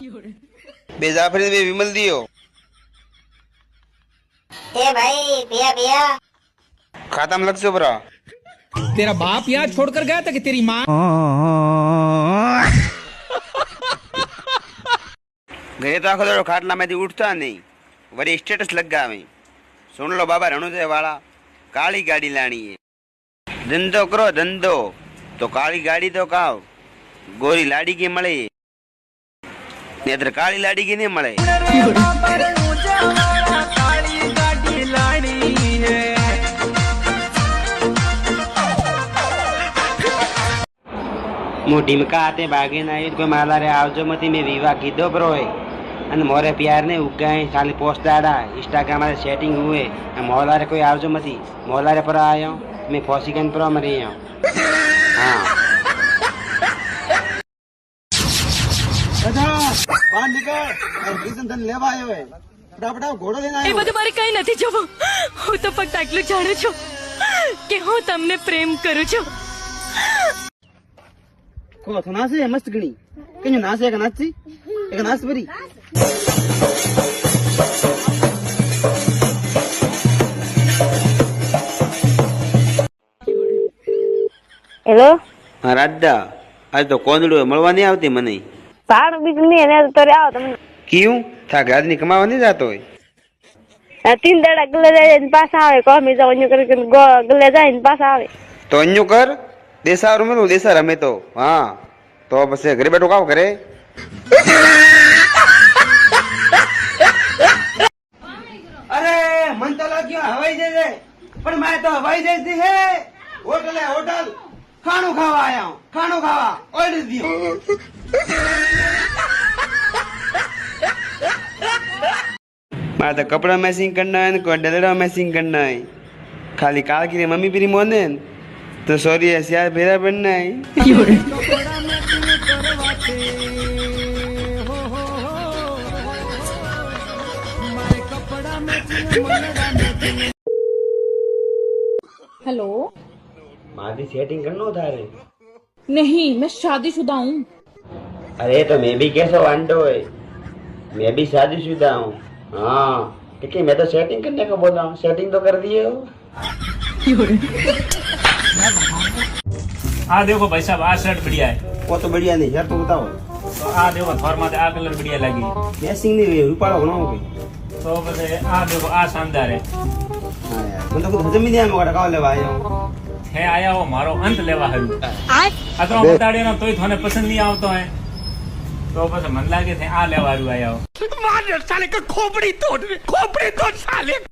बे जाफरी बे विमल दियो ए भाई पिया पिया खाता में लग से भरा तेरा बाप यहाँ छोड़कर गया था कि तेरी माँ घरे तो आखो खाटला में उठता नहीं वरी स्टेटस लग गया में सुन लो बाबा रणुदय वाला काली गाड़ी लानी है धंधो करो धंधो तो काली गाड़ी तो काव गोरी लाड़ी की मळे नेत्र काली लाड़ी की नहीं मळे मु ढीमका हाथे भागी नहीं कोई माला रे आवजो मती में विवाह कीधो पर होय અને મોરે પ્યાર ને ઉગાય ખાલી પોસ્ટ દાડા इंस्टाग्राम में सेटिंग हुए मोहला रे कोई आवजो मती मोहला रे पर आयो मैं फॉसिकन पर मरी आयो हां दादा बाहर निकल और किसन धन लेवा आयो है फटाफट घोड़ो लेना એ બધું મારે કઈ નથી જોવું હું તો ફક્ત આટલું જાણું છું કે હું તમને પ્રેમ કરું છું को तो नासे है मस्त गणी कहीं नासे एक नाची एक नाच बरी हेलो हां राधा आज तो कोंदड़ो મળવા नहीं આવતી મને સારું બીજું નહીં એને તો આવો તમે क्यों था गादनी कमावा नहीं जातो है 3 દાડા ગલે જાય ને પાછા આવે કોમી જાવ ન્યુ કરી ગલે જાય ને પાછા આવે तो अन्यू कर देसा रमे तो देसा रमे तो हाँ तो बस घरे बैठो काम करे अरे मन तो लग्यो हवाई जहाज पर मैं तो हवाई जहाज दी है होटल है होटल खानो खावा आया हूँ खानो खावा ऑर्डर दियो मारे तो कपड़ा मैचिंग करना है कोई डलरा मैचिंग करना है खाली काल की मम्मी पीरी मोने तो सॉरी ऐसे भेरा बनना है हेलो मारी सेटिंग करना था रे नहीं मैं शादीशुदा हूँ अरे तो मैं भी कैसा वांडो है मैं भी शादीशुदा हूँ हाँ ठीक है मैं तो सेटिंग करने को बोला हूँ सेटिंग तो कर दिए हो आ देखो भाई साहब आ शर्ट बढ़िया है वो तो बढ़िया नहीं यार तो बताओ तो आ देखो थोर माथे आ कलर बढ़िया लगी मैचिंग नहीं रूपाड़ा बनाओ कोई तो बस आ देखो आ शानदार है हाँ यार मतलब कुछ हजम ही नहीं आया मगर लेवा आया हूँ है आया वो मारो अंत लेवा हरु अतरो बताड़े ना तोय थाने पसंद नहीं आवतो है तो बस मन लागे थे आ लेवा हरु आया हो मार साले का खोपड़ी तोड़ साले